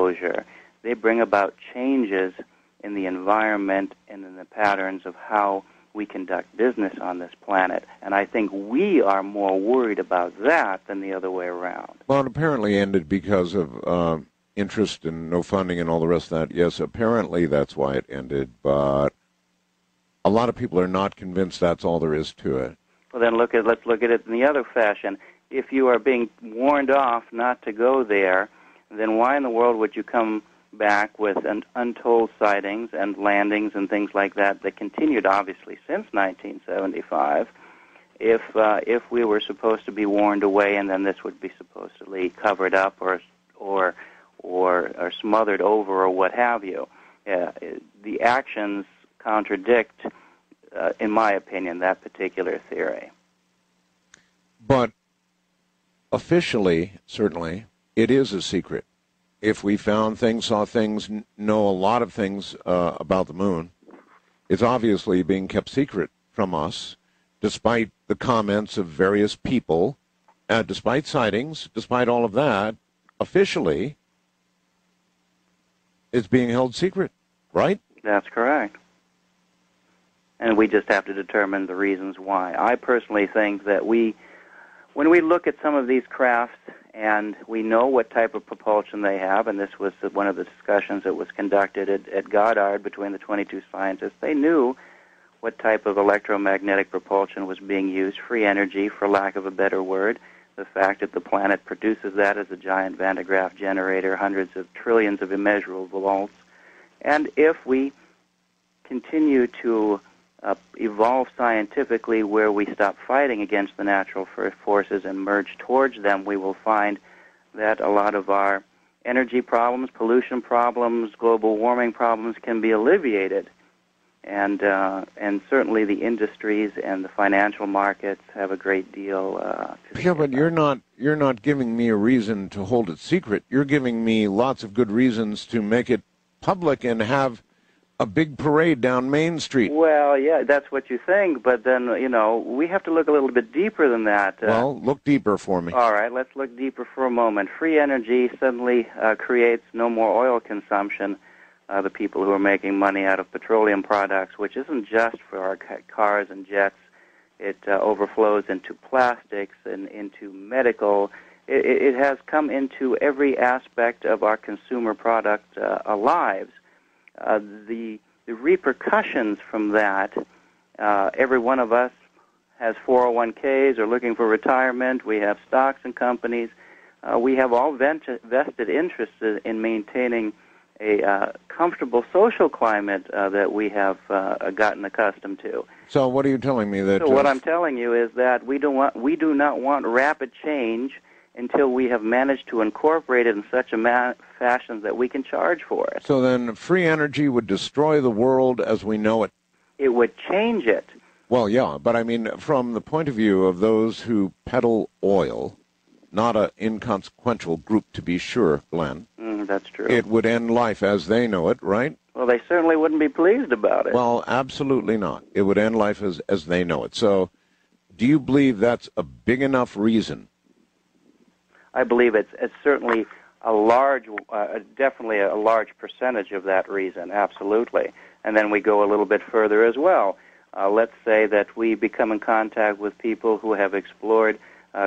exposure, they bring about changes in the environment and in the patterns of how we conduct business on this planet. And I think we are more worried about that than the other way around. Well, it apparently ended because of interest and no funding and all the rest of that. Yes, apparently that's why it ended, but a lot of people are not convinced that's all there is to it. Well, then let's look at it in the other fashion. If you are being warned off not to go there, then why in the world would you come back with untold sightings and landings and things like that continued, obviously, since 1975, if we were supposed to be warned away and then this would be supposedly covered up or smothered over or what have you? The actions contradict, in my opinion, that particular theory. But officially, certainly, it is a secret. If we found things, saw things, know a lot of things about the moon, it's obviously being kept secret from us, despite the comments of various people, despite sightings, despite all of that. Officially, it's being held secret, right? That's correct. And we just have to determine the reasons why. I personally think that when we look at some of these crafts and we know what type of propulsion they have, and this was one of the discussions that was conducted at Goddard between the 22 scientists, they knew what type of electromagnetic propulsion was being used, free energy, for lack of a better word, the fact that the planet produces that as a giant Van de Graaff generator, hundreds of trillions of immeasurable volts. And if we continue to evolve scientifically where we stop fighting against the natural forces and merge towards them, we will find that a lot of our energy problems, pollution problems, global warming problems can be alleviated. And certainly the industries and the financial markets have a great deal to Yeah, but you're not giving me a reason to hold it secret. You're giving me lots of good reasons to make it public and have a big parade down Main Street. Well, yeah, that's what you think, but then, we have to look a little bit deeper than that. Well, look deeper for me. All right, let's look deeper for a moment. Free energy suddenly creates no more oil consumption. The people who are making money out of petroleum products, which isn't just for our cars and jets. It overflows into plastics and into medical. It has come into every aspect of our consumer product lives. The repercussions from that, every one of us has 401ks or looking for retirement. We have stocks and companies. We have all vested interests in maintaining a comfortable social climate that we have gotten accustomed to. So what are you telling me? So what I'm telling you is that we do not want rapid change until we have managed to incorporate it in such a fashion that we can charge for it. So then free energy would destroy the world as we know it? It would change it. Well, yeah, but I mean, from the point of view of those who peddle oil, not an inconsequential group to be sure, Glenn. That's true. It would end life as they know it, right? Well, they certainly wouldn't be pleased about it. Well, absolutely not. It would end life as they know it. So do you believe that's a big enough reason? I believe it's certainly definitely a large percentage of that reason, absolutely. And then we go a little bit further as well. Let's say that we become in contact with people who have explored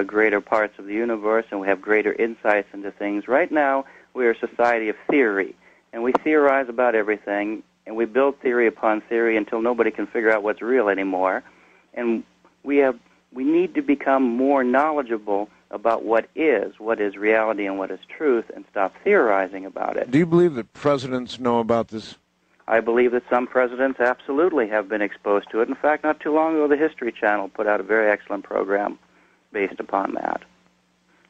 greater parts of the universe and we have greater insights into things. Right now, we are a society of theory, and we theorize about everything, and we build theory upon theory until nobody can figure out what's real anymore. And we need to become more knowledgeable about what is reality and what is truth, and stop theorizing about it. Do you believe that presidents know about this? I believe that some presidents absolutely have been exposed to it. In fact, not too long ago, the History Channel put out a very excellent program based upon that.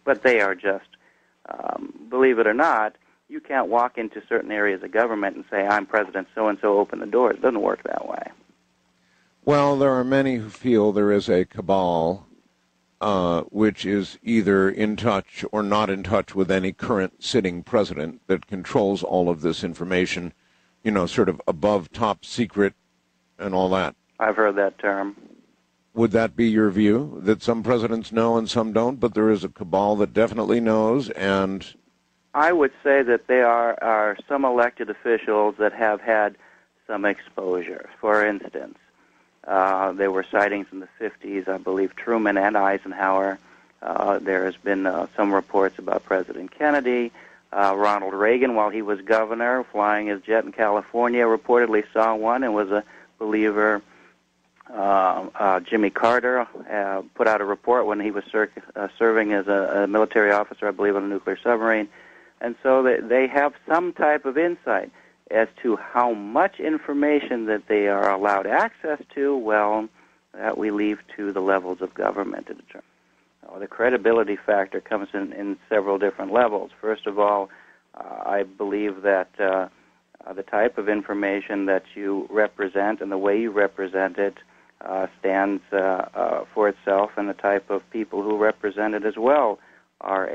But they are just, believe it or not, you can't walk into certain areas of government and say, I'm President so-and-so, open the doors. It doesn't work that way. Well, there are many who feel there is a cabal which is either in touch or not in touch with any current sitting president that controls all of this information, sort of above top secret and all that. I've heard that term. Would that be your view, that some presidents know and some don't, but there is a cabal that definitely knows? And I would say that there are some elected officials that have had some exposure. For instance, there were sightings in the 50s, I believe Truman and Eisenhower. There has been some reports about President Kennedy. Ronald Reagan, while he was governor, flying his jet in California, reportedly saw one and was a believer. Jimmy Carter put out a report when he was serving as a military officer, I believe, on a nuclear submarine. And so they have some type of insight as to how much information that they are allowed access to. Well, that we leave to the levels of government to determine. The credibility factor comes in several different levels. First of all, I believe that the type of information that you represent and the way you represent it stands for itself, and the type of people who represent it as well are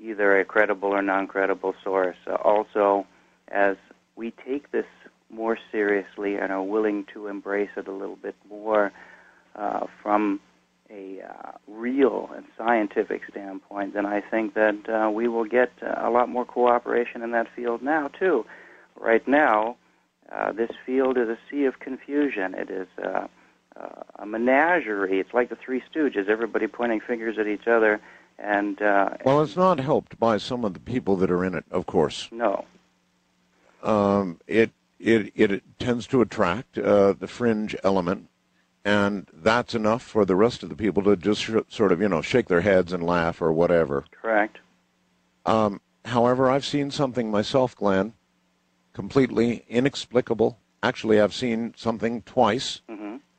either a credible or non-credible source. Also, as we take this more seriously and are willing to embrace it a little bit more from a real and scientific standpoint, then I think that we will get a lot more cooperation in that field now, too. Right now, this field is a sea of confusion. It is a menagerie. It's like the Three Stooges, everybody pointing fingers at each other. And well, it's not helped by some of the people that are in it, of course. No. It tends to attract the fringe element, and that's enough for the rest of the people to just sort of, shake their heads and laugh or whatever. Correct. However, I've seen something myself, Glenn, completely inexplicable. Actually, I've seen something twice,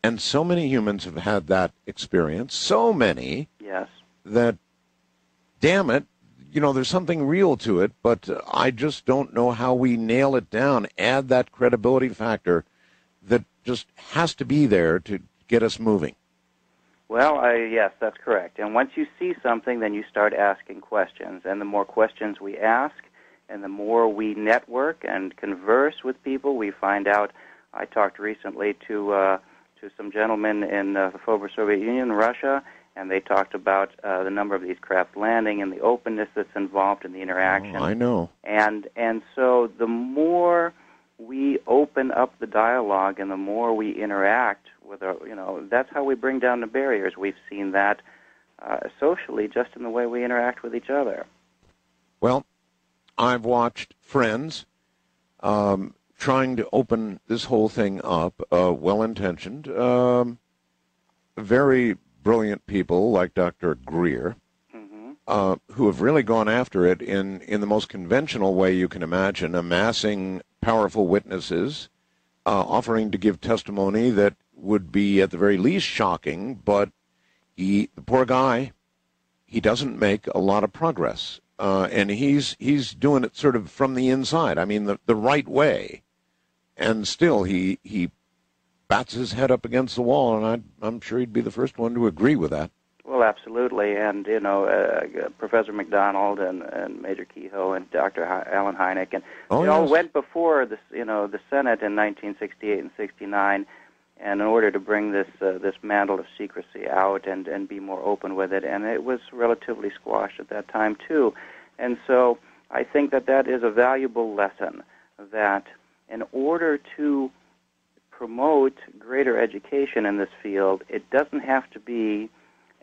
and so many humans have had that experience, so many, yes, that, damn it, there's something real to it, but I just don't know how we nail it down, add that credibility factor that just has to be there to get us moving. Well, yes, that's correct. And once you see something, then you start asking questions. And the more questions we ask, and the more we network and converse with people, we find out. I talked recently to some gentlemen in the former Soviet Union, Russia, and they talked about the number of these craft landing and the openness that's involved in the interaction. Oh, I know. And so the more we open up the dialogue and the more we interact with that's how we bring down the barriers. We've seen that socially just in the way we interact with each other. Well, I've watched friends trying to open this whole thing up, well-intentioned, very brilliant people like Dr. Greer, who have really gone after it in the most conventional way you can imagine, amassing powerful witnesses, offering to give testimony that would be at the very least shocking, but the poor guy, he doesn't make a lot of progress. And he's doing it sort of from the inside. I mean, the right way. And still, he bats his head up against the wall, and I'm sure he'd be the first one to agree with that. Well, absolutely. And, Professor McDonald and Major Kehoe and Dr. Alan Hynek, and they all went before the Senate in 1968 and 69, and in order to bring this mantle of secrecy out and be more open with it, and it was relatively squashed at that time too. And so I think that is a valuable lesson, that in order to promote greater education in this field, it doesn't have to be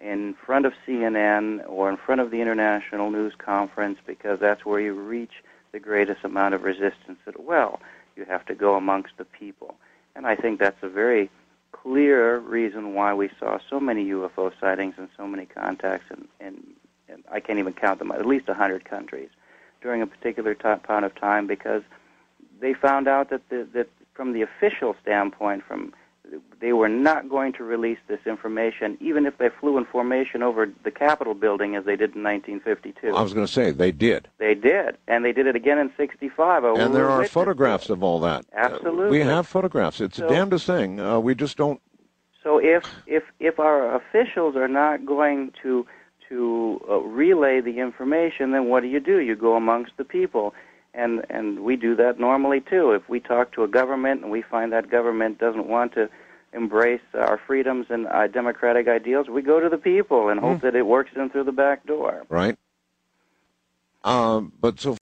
in front of CNN or in front of the International News Conference, because that's where you reach the greatest amount of resistance as well. You have to go amongst the people. And I think that's a very clear reason why we saw so many UFO sightings and so many contacts in I can't even count them, at least 100 countries during a particular point of time, because they found out that from the official standpoint, they were not going to release this information, even if they flew in formation over the Capitol building as they did in 1952. I was going to say, they did. They did, and they did it again in 65. And there are photographs of all that. Absolutely. We have photographs. It's the damnedest thing. We just don't... So if our officials are not going to relay the information, then what do? You go amongst the people. And we do that normally, too. If we talk to a government and we find that government doesn't want to embrace our freedoms and our democratic ideals, we go to the people and hope that it works in through the back door. Right. But so